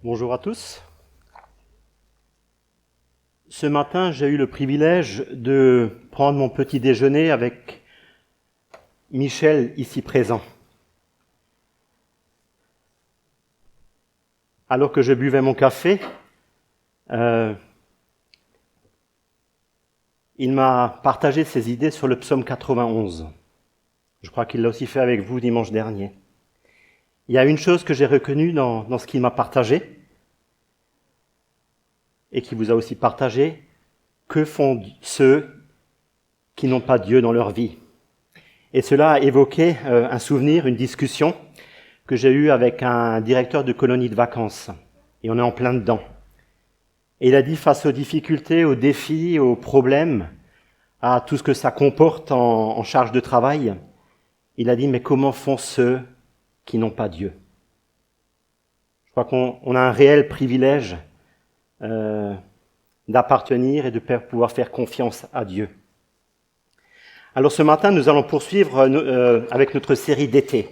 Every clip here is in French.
Bonjour à tous. Ce matin, j'ai eu le privilège de prendre mon petit déjeuner avec Michel, ici présent. Alors que je buvais mon café, il m'a partagé ses idées sur le psaume 91. Je crois qu'il l'a aussi fait avec vous dimanche dernier. Il y a une chose que j'ai retenue dans ce qu'il m'a partagé, et qui vous a aussi partagé: que font ceux qui n'ont pas Dieu dans leur vie? Et cela a évoqué un souvenir, une discussion que j'ai eue avec un directeur de colonie de vacances. Et on est en plein dedans. Et il a dit, face aux difficultés, aux défis, aux problèmes, à tout ce que ça comporte en charge de travail, il a dit, mais comment font ceux qui n'ont pas Dieu? Je crois qu'on a un réel privilège d'appartenir et de pouvoir faire confiance à Dieu. Alors ce matin, nous allons poursuivre avec notre série d'été.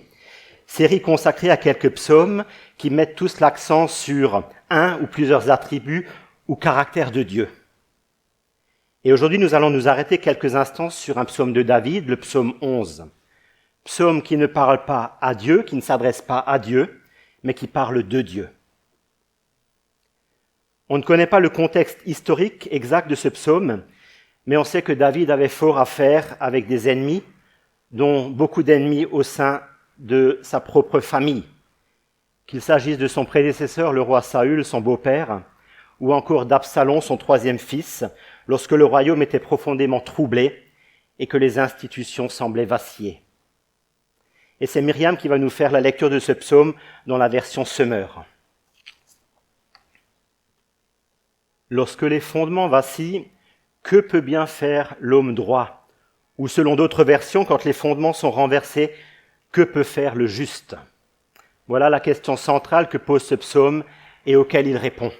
Série consacrée à quelques psaumes qui mettent tous l'accent sur un ou plusieurs attributs ou caractères de Dieu. Et aujourd'hui, nous allons nous arrêter quelques instants sur un psaume de David, le psaume 11. Psaume qui ne parle pas à Dieu, qui ne s'adresse pas à Dieu, mais qui parle de Dieu. On ne connaît pas le contexte historique exact de ce psaume, mais on sait que David avait fort à faire avec des ennemis, dont beaucoup d'ennemis au sein de sa propre famille. Qu'il s'agisse de son prédécesseur, le roi Saül, son beau-père, ou encore d'Absalom, son troisième fils, lorsque le royaume était profondément troublé et que les institutions semblaient vaciller. Et c'est Myriam qui va nous faire la lecture de ce psaume dans la version Semeur. Lorsque les fondements vacillent, que peut bien faire l'homme droit? Ou selon d'autres versions, quand les fondements sont renversés, que peut faire le juste? Voilà la question centrale que pose ce psaume et auquel il répond.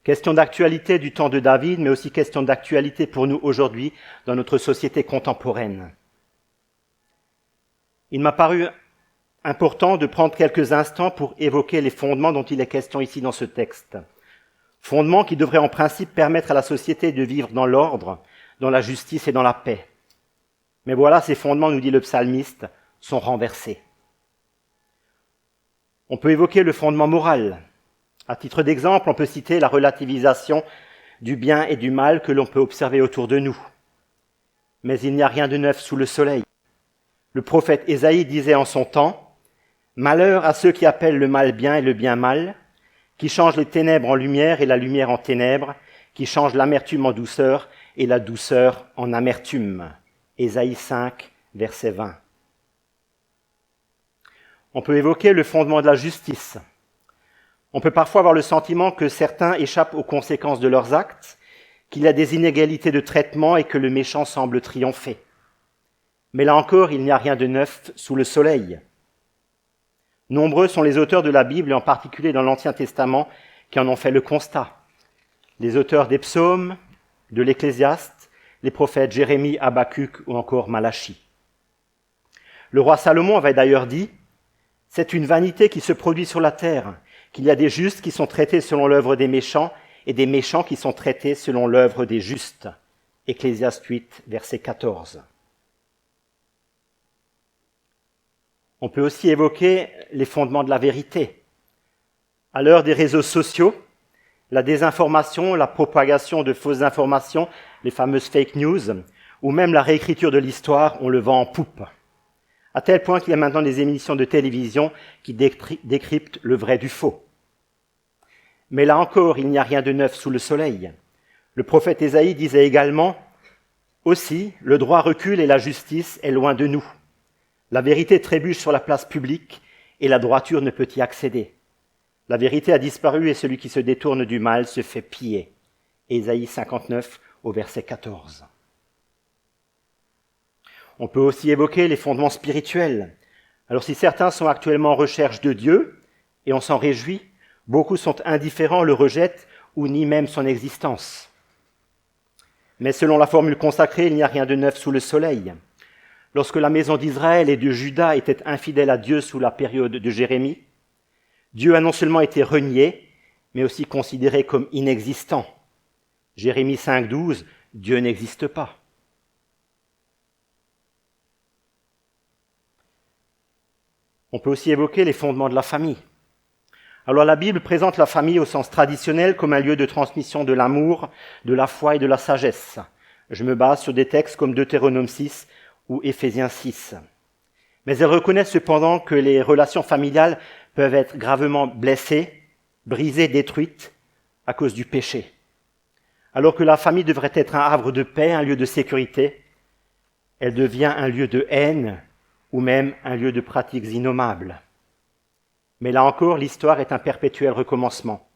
Question d'actualité du temps de David, mais aussi question d'actualité pour nous aujourd'hui dans notre société contemporaine. Il m'a paru important de prendre quelques instants pour évoquer les fondements dont il est question ici dans ce texte. Fondements qui devraient en principe permettre à la société de vivre dans l'ordre, dans la justice et dans la paix. Mais voilà, ces fondements, nous dit le psalmiste, sont renversés. On peut évoquer le fondement moral. À titre d'exemple, on peut citer la relativisation du bien et du mal que l'on peut observer autour de nous. Mais il n'y a rien de neuf sous le soleil. Le prophète Ésaïe disait en son temps, « Malheur à ceux qui appellent le mal bien et le bien mal, qui changent les ténèbres en lumière et la lumière en ténèbres, qui changent l'amertume en douceur et la douceur en amertume. » Ésaïe 5, verset 20. On peut évoquer le fondement de la justice. On peut parfois avoir le sentiment que certains échappent aux conséquences de leurs actes, qu'il y a des inégalités de traitement et que le méchant semble triompher. Mais là encore, il n'y a rien de neuf sous le soleil. Nombreux sont les auteurs de la Bible, et en particulier dans l'Ancien Testament, qui en ont fait le constat. Les auteurs des psaumes, de l'Ecclésiaste, les prophètes Jérémie, Habacuc ou encore Malachie. Le roi Salomon avait d'ailleurs dit « C'est une vanité qui se produit sur la terre, qu'il y a des justes qui sont traités selon l'œuvre des méchants et des méchants qui sont traités selon l'œuvre des justes. » Ecclésiaste 8, verset 14. On peut aussi évoquer les fondements de la vérité. À l'heure des réseaux sociaux, la désinformation, la propagation de fausses informations, les fameuses fake news, ou même la réécriture de l'histoire, on le vend en poupe. À tel point qu'il y a maintenant des émissions de télévision qui décryptent le vrai du faux. Mais là encore, il n'y a rien de neuf sous le soleil. Le prophète Ésaïe disait également « Aussi, le droit recule et la justice est loin de nous. La vérité trébuche sur la place publique et la droiture ne peut y accéder. La vérité a disparu et celui qui se détourne du mal se fait piller. » Ésaïe 59 au verset 14. On peut aussi évoquer les fondements spirituels. Alors si certains sont actuellement en recherche de Dieu, et on s'en réjouit, beaucoup sont indifférents, le rejettent ou nient même son existence. Mais selon la formule consacrée, il n'y a rien de neuf sous le soleil. Lorsque la maison d'Israël et de Juda étaient infidèles à Dieu sous la période de Jérémie, Dieu a non seulement été renié, mais aussi considéré comme inexistant. Jérémie 5,12, Dieu n'existe pas. On peut aussi évoquer les fondements de la famille. Alors la Bible présente la famille au sens traditionnel comme un lieu de transmission de l'amour, de la foi et de la sagesse. Je me base sur des textes comme Deutéronome 6 ou Éphésiens 6. Mais elle reconnaît cependant que les relations familiales peuvent être gravement blessées, brisées, détruites à cause du péché. Alors que la famille devrait être un havre de paix, un lieu de sécurité, elle devient un lieu de haine ou même un lieu de pratiques innommables. Mais là encore, l'histoire est un perpétuel recommencement.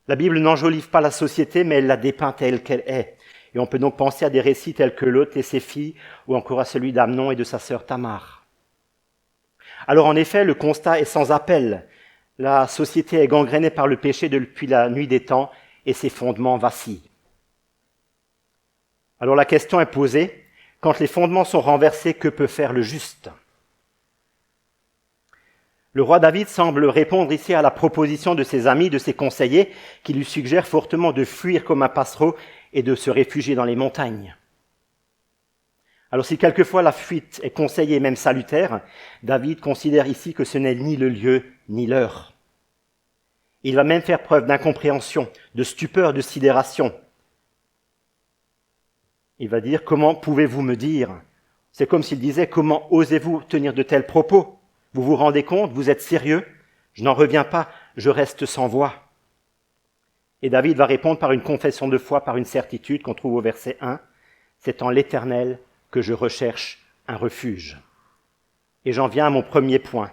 La Bible n'enjolive pas la société, mais elle la dépeint telle qu'elle est. Et on peut donc penser à des récits tels que Lot et ses filles, ou encore à celui d'Amnon et de sa sœur Tamar. Alors en effet, le constat est sans appel. La société est gangrénée par le péché depuis la nuit des temps, et ses fondements vacillent. Alors la question est posée, quand les fondements sont renversés, que peut faire le juste ? Le roi David semble répondre ici à la proposition de ses amis, de ses conseillers, qui lui suggèrent fortement de fuir comme un passereau et de se réfugier dans les montagnes. Alors si quelquefois la fuite est conseillée et même salutaire, David considère ici que ce n'est ni le lieu ni l'heure. Il va même faire preuve d'incompréhension, de stupeur, de sidération. Il va dire « Comment pouvez-vous me dire ?» C'est comme s'il disait « Comment osez-vous tenir de tels propos ? Vous vous rendez compte ? Vous êtes sérieux ? Je n'en reviens pas, je reste sans voix. » Et David va répondre par une confession de foi, par une certitude qu'on trouve au verset 1. « C'est en l'Éternel que je recherche un refuge. » Et j'en viens à mon premier point.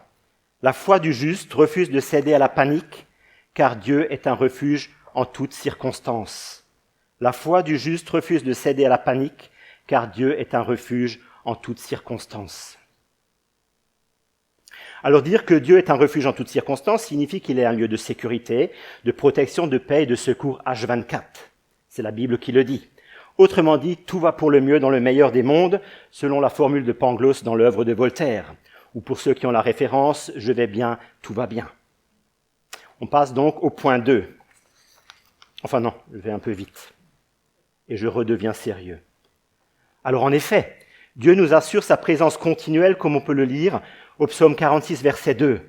La foi du juste refuse de céder à la panique, car Dieu est un refuge en toutes circonstances. La foi du juste refuse de céder à la panique, car Dieu est un refuge en toutes circonstances. Alors dire que Dieu est un refuge en toutes circonstances signifie qu'il est un lieu de sécurité, de protection, de paix et de secours H24. C'est la Bible qui le dit. Autrement dit, tout va pour le mieux dans le meilleur des mondes, selon la formule de Pangloss dans l'œuvre de Voltaire. Ou pour ceux qui ont la référence, je vais bien, tout va bien. On passe donc au point 2. Enfin non, je vais un peu vite. Et je redeviens sérieux. Alors en effet, Dieu nous assure sa présence continuelle, comme on peut le lire au psaume 46, verset 2.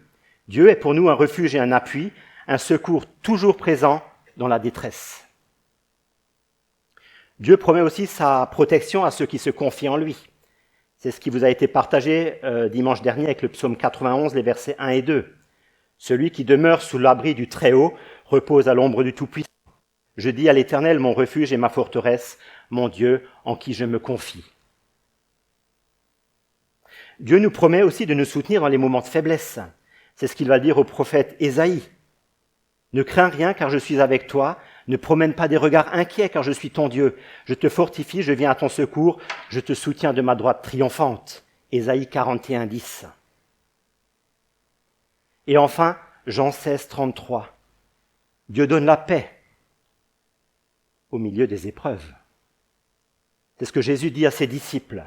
Dieu est pour nous un refuge et un appui, un secours toujours présent dans la détresse. Dieu promet aussi sa protection à ceux qui se confient en lui. C'est ce qui vous a été partagé dimanche dernier avec le psaume 91, les versets 1 et 2. Celui qui demeure sous l'abri du Très-Haut repose à l'ombre du Tout-Puissant. Je dis à l'Éternel, mon refuge et ma forteresse, mon Dieu en qui je me confie. Dieu nous promet aussi de nous soutenir dans les moments de faiblesse. C'est ce qu'il va dire au prophète Ésaïe. Ne crains rien car je suis avec toi, ne promène pas des regards inquiets car je suis ton Dieu. Je te fortifie, je viens à ton secours, je te soutiens de ma droite triomphante. Ésaïe 41, 10. Et enfin, Jean 16, 33. Dieu donne la paix au milieu des épreuves. C'est ce que Jésus dit à ses disciples.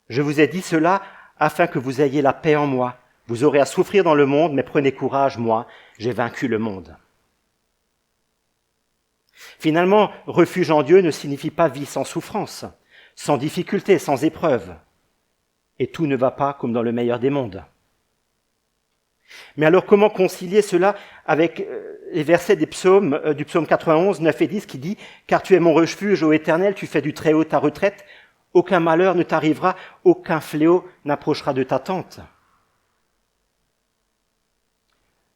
Je vous ai dit cela afin que vous ayez la paix en moi. Vous aurez à souffrir dans le monde, mais prenez courage, moi, j'ai vaincu le monde. Finalement, refuge en Dieu ne signifie pas vie sans souffrance, sans difficulté, sans épreuve. Et tout ne va pas comme dans le meilleur des mondes. Mais alors comment concilier cela avec les versets du psaume 91, 9 et 10 qui dit « Car tu es mon refuge, ô Éternel, tu fais du Très-Haut ta retraite, aucun malheur ne t'arrivera, aucun fléau n'approchera de ta tente. »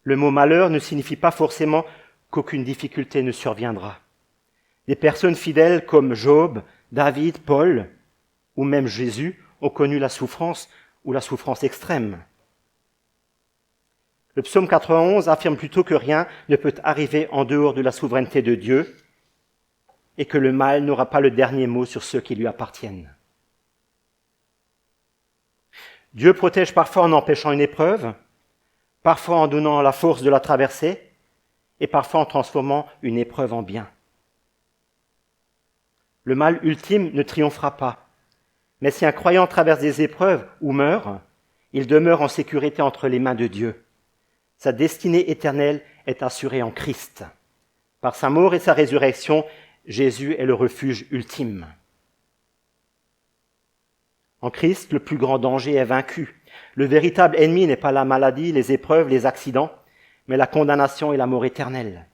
Le mot malheur ne signifie pas forcément qu'aucune difficulté ne surviendra. Des personnes fidèles comme Job, David, Paul ou même Jésus ont connu la souffrance ou la souffrance extrême. Le psaume 91 affirme plutôt que rien ne peut arriver en dehors de la souveraineté de Dieu et que le mal n'aura pas le dernier mot sur ceux qui lui appartiennent. Dieu protège parfois en empêchant une épreuve, parfois en donnant la force de la traverser et parfois en transformant une épreuve en bien. Le mal ultime ne triomphera pas, mais si un croyant traverse des épreuves ou meurt, il demeure en sécurité entre les mains de Dieu. Sa destinée éternelle est assurée en Christ. Par sa mort et sa résurrection, Jésus est le refuge ultime. En Christ, le plus grand danger est vaincu. Le véritable ennemi n'est pas la maladie, les épreuves, les accidents, mais la condamnation et la mort éternelle.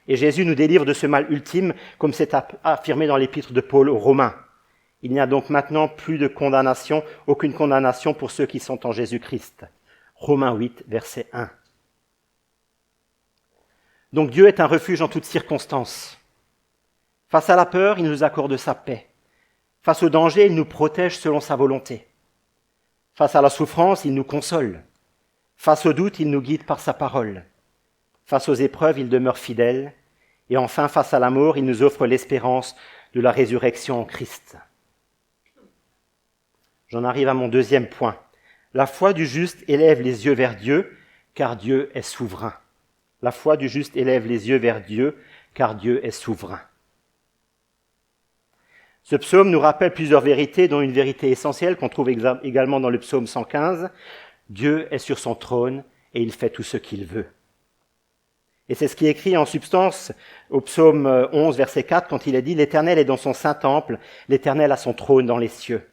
Et Jésus nous délivre de ce mal ultime, comme c'est affirmé dans l'épître de Paul aux Romains. Il n'y a donc maintenant plus de condamnation, aucune condamnation pour ceux qui sont en Jésus-Christ. Romains 8, verset 1. Donc Dieu est un refuge en toutes circonstances. Face à la peur, il nous accorde sa paix. Face au danger, il nous protège selon sa volonté. Face à la souffrance, il nous console. Face au doute, il nous guide par sa parole. Face aux épreuves, il demeure fidèle. Et enfin, face à la mort, il nous offre l'espérance de la résurrection en Christ. J'en arrive à mon deuxième point. La foi du juste élève les yeux vers Dieu, car Dieu est souverain. La foi du juste élève les yeux vers Dieu, car Dieu est souverain. Ce psaume nous rappelle plusieurs vérités, dont une vérité essentielle qu'on trouve également dans le psaume 115. Dieu est sur son trône et il fait tout ce qu'il veut. Et c'est ce qui est écrit en substance au psaume 11, verset 4, quand il est dit « L'Éternel est dans son saint temple, l'Éternel a son trône dans les cieux ».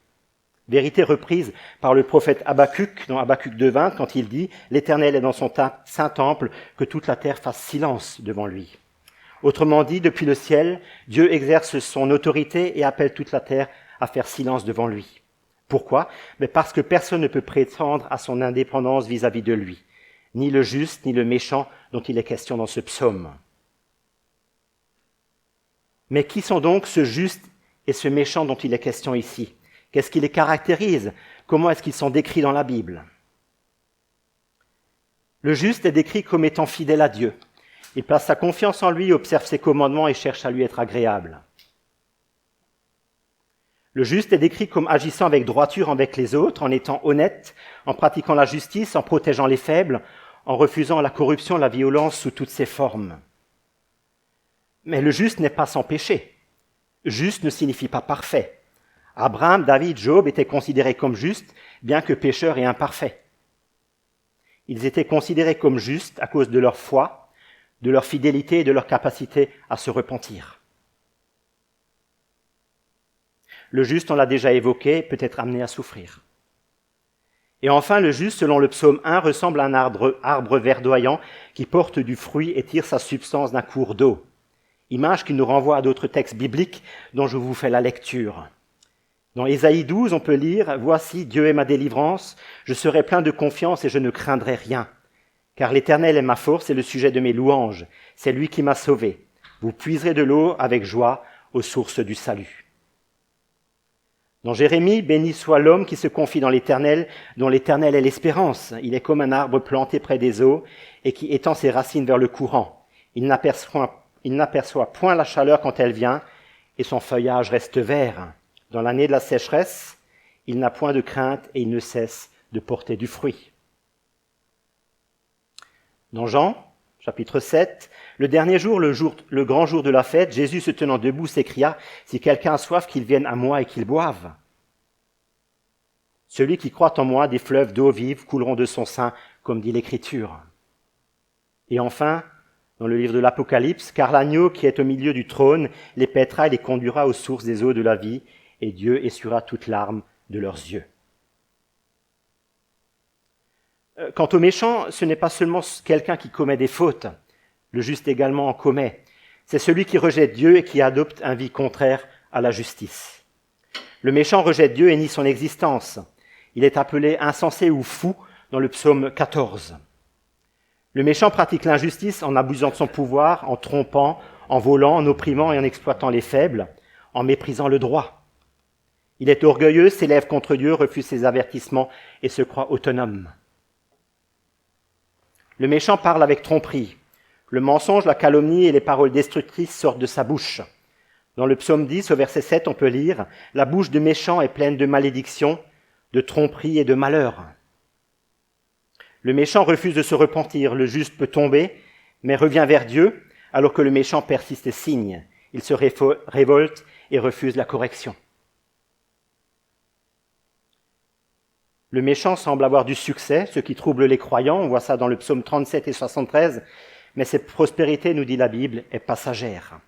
Vérité reprise par le prophète Habacuc, dans Habacuc 2.20, quand il dit « L'Éternel est dans son saint temple, que toute la terre fasse silence devant lui ». Autrement dit, depuis le ciel, Dieu exerce son autorité et appelle toute la terre à faire silence devant lui. Pourquoi ? Mais parce que personne ne peut prétendre à son indépendance vis-à-vis de lui, ni le juste, ni le méchant dont il est question dans ce psaume. Mais qui sont donc ce juste et ce méchant dont il est question ici ? Qu'est-ce qui les caractérise ? Comment est-ce qu'ils sont décrits dans la Bible ? Le juste est décrit comme étant fidèle à Dieu. Il place sa confiance en lui, observe ses commandements et cherche à lui être agréable. Le juste est décrit comme agissant avec droiture avec les autres, en étant honnête, en pratiquant la justice, en protégeant les faibles, en refusant la corruption, la violence sous toutes ses formes. Mais le juste n'est pas sans péché. Juste ne signifie pas parfait. Abraham, David, Job étaient considérés comme justes, bien que pécheurs et imparfaits. Ils étaient considérés comme justes à cause de leur foi, de leur fidélité et de leur capacité à se repentir. Le juste, on l'a déjà évoqué, peut être amené à souffrir. Et enfin, le juste, selon le psaume 1, ressemble à un arbre verdoyant qui porte du fruit et tire sa substance d'un cours d'eau. Image qui nous renvoie à d'autres textes bibliques dont je vous fais la lecture. Dans Ésaïe 12, on peut lire « Voici, Dieu est ma délivrance, je serai plein de confiance et je ne craindrai rien. Car l'Éternel est ma force et le sujet de mes louanges. C'est lui qui m'a sauvé. Vous puiserez de l'eau avec joie aux sources du salut. » Dans Jérémie, « Béni soit l'homme qui se confie dans l'Éternel, dont l'Éternel est l'espérance. Il est comme un arbre planté près des eaux et qui étend ses racines vers le courant. Il n'aperçoit point la chaleur quand elle vient et son feuillage reste vert. Dans l'année de la sécheresse, il n'a point de crainte et il ne cesse de porter du fruit. » Dans Jean, chapitre 7, le dernier jour, le grand jour de la fête, Jésus se tenant debout s'écria « Si quelqu'un a soif, qu'il vienne à moi et qu'il boive. Celui qui croit en moi, des fleuves d'eau vive couleront de son sein, comme dit l'Écriture. » Et enfin, dans le livre de l'Apocalypse, « Car l'agneau qui est au milieu du trône les paîtra et les conduira aux sources des eaux de la vie, et Dieu essuiera toute larme de leurs yeux. » Quant au méchant, ce n'est pas seulement quelqu'un qui commet des fautes, le juste également en commet. C'est celui qui rejette Dieu et qui adopte une vie contraire à la justice. Le méchant rejette Dieu et nie son existence. Il est appelé insensé ou fou dans le psaume 14. Le méchant pratique l'injustice en abusant de son pouvoir, en trompant, en volant, en opprimant et en exploitant les faibles, en méprisant le droit. Il est orgueilleux, s'élève contre Dieu, refuse ses avertissements et se croit autonome. Le méchant parle avec tromperie. Le mensonge, la calomnie et les paroles destructrices sortent de sa bouche. Dans le psaume 10, au verset 7, on peut lire « La bouche du méchant est pleine de malédictions, de tromperie et de malheur. » Le méchant refuse de se repentir. Le juste peut tomber, mais revient vers Dieu, alors que le méchant persiste et signe. Il se révolte et refuse la correction. Le méchant semble avoir du succès, ce qui trouble les croyants, on voit ça dans le psaume 37 et 73, mais cette prospérité, nous dit la Bible, est passagère.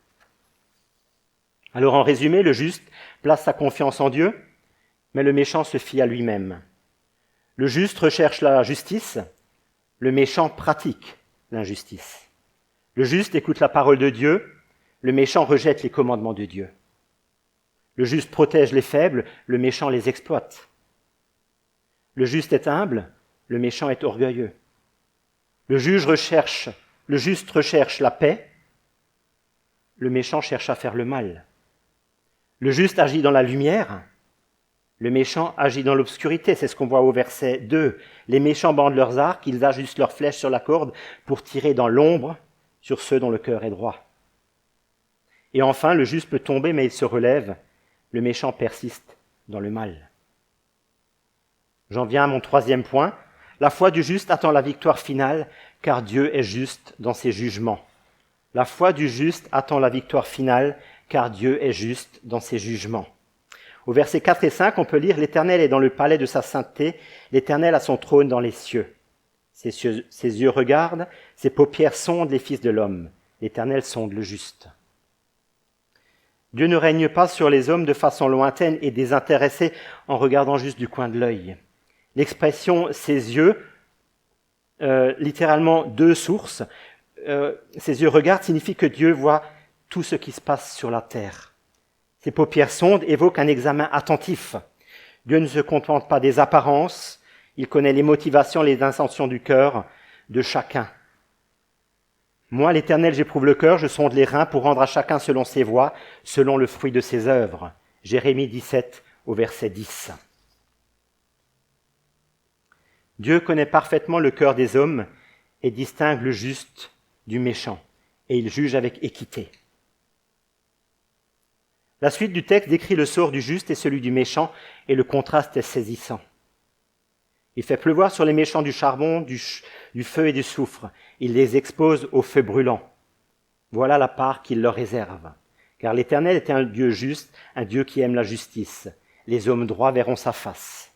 Alors en résumé, le juste place sa confiance en Dieu, mais le méchant se fie à lui-même. Le juste recherche la justice, le méchant pratique l'injustice. Le juste écoute la parole de Dieu, le méchant rejette les commandements de Dieu. Le juste protège les faibles, le méchant les exploite. Le juste est humble, le méchant est orgueilleux. Le juste recherche la paix, le méchant cherche à faire le mal. Le juste agit dans la lumière, le méchant agit dans l'obscurité. C'est ce qu'on voit au verset 2. Les méchants bandent leurs arcs, ils ajustent leurs flèches sur la corde pour tirer dans l'ombre sur ceux dont le cœur est droit. Et enfin, le juste peut tomber, mais il se relève. Le méchant persiste dans le mal. J'en viens à mon troisième point. La foi du juste attend la victoire finale, car Dieu est juste dans ses jugements. La foi du juste attend la victoire finale, car Dieu est juste dans ses jugements. Au verset 4 et 5, on peut lire « L'Éternel est dans le palais de sa sainteté, l'Éternel a son trône dans les cieux. Ses yeux regardent, ses paupières sondent les fils de l'homme. L'Éternel sonde le juste. » Dieu ne règne pas sur les hommes de façon lointaine et désintéressée en regardant juste du coin de l'œil. L'expression « ses yeux », littéralement deux sources, ses yeux regardent signifie que Dieu voit tout ce qui se passe sur la terre. Ses paupières sondes évoquent un examen attentif. Dieu ne se contente pas des apparences, il connaît les motivations, les intentions du cœur de chacun. Moi, l'Éternel, j'éprouve le cœur, je sonde les reins pour rendre à chacun selon ses voies, selon le fruit de ses œuvres. Jérémie 17 au verset 10. Dieu connaît parfaitement le cœur des hommes et distingue le juste du méchant, et il juge avec équité. La suite du texte décrit le sort du juste et celui du méchant, et le contraste est saisissant. Il fait pleuvoir sur les méchants du charbon, du feu et du soufre. Il les expose au feu brûlant. Voilà la part qu'il leur réserve. Car l'Éternel est un Dieu juste, un Dieu qui aime la justice. Les hommes droits verront sa face.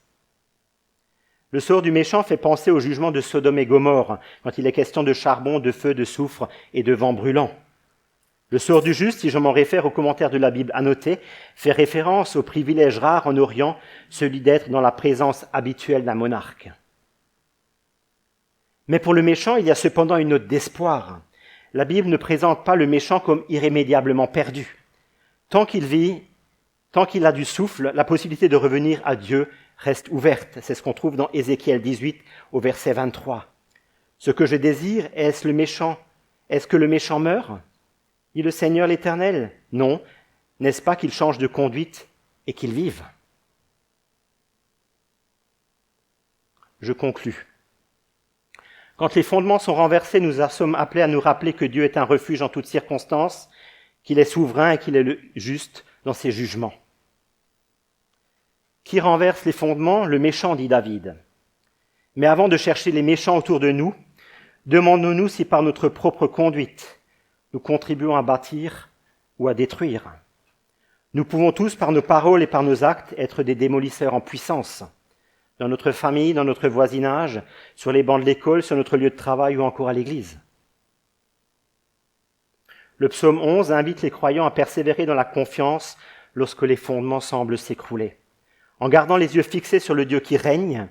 Le sort du méchant fait penser au jugement de Sodome et Gomorrhe, quand il est question de charbon, de feu, de soufre et de vent brûlant. Le sort du juste, si je m'en réfère aux commentaires de la Bible annotés, fait référence au privilège rare en Orient, celui d'être dans la présence habituelle d'un monarque. Mais pour le méchant, il y a cependant une note d'espoir. La Bible ne présente pas le méchant comme irrémédiablement perdu. Tant qu'il vit, tant qu'il a du souffle, la possibilité de revenir à Dieu reste ouverte. C'est ce qu'on trouve dans Ézéchiel 18 au verset 23. Ce que je désire, est-ce que le méchant meure ? Dit le Seigneur l'Éternel. Non, n'est-ce pas qu'il change de conduite et qu'il vive ? Je conclus. Quand les fondements sont renversés, nous sommes appelés à nous rappeler que Dieu est un refuge en toutes circonstances, qu'il est souverain et qu'il est le juste dans ses jugements. Qui renverse les fondements ? Le méchant, dit David. Mais avant de chercher les méchants autour de nous, demandons-nous si par notre propre conduite, nous contribuons à bâtir ou à détruire. Nous pouvons tous, par nos paroles et par nos actes, être des démolisseurs en puissance, dans notre famille, dans notre voisinage, sur les bancs de l'école, sur notre lieu de travail ou encore à l'église. Le psaume 11 invite les croyants à persévérer dans la confiance lorsque les fondements semblent s'écrouler. En gardant les yeux fixés sur le Dieu qui règne,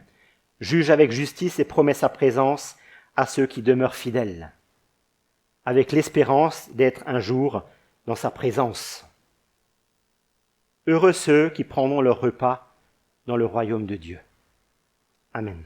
juge avec justice et promet sa présence à ceux qui demeurent fidèles, avec l'espérance d'être un jour dans sa présence. Heureux ceux qui prendront leur repas dans le royaume de Dieu. Amen.